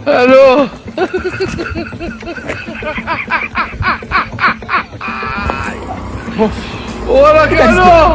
Ano? Wala ka ano?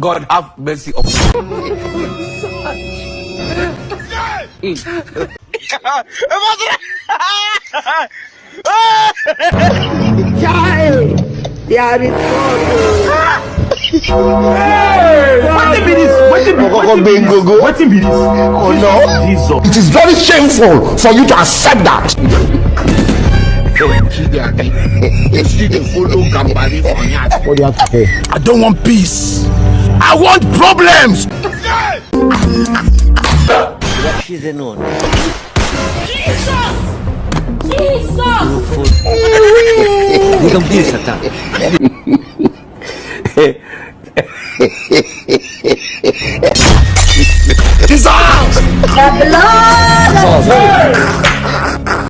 God have mercy upon It is very shameful for you to accept that. What do you have to say? I don't want peace. I want problems. The blood of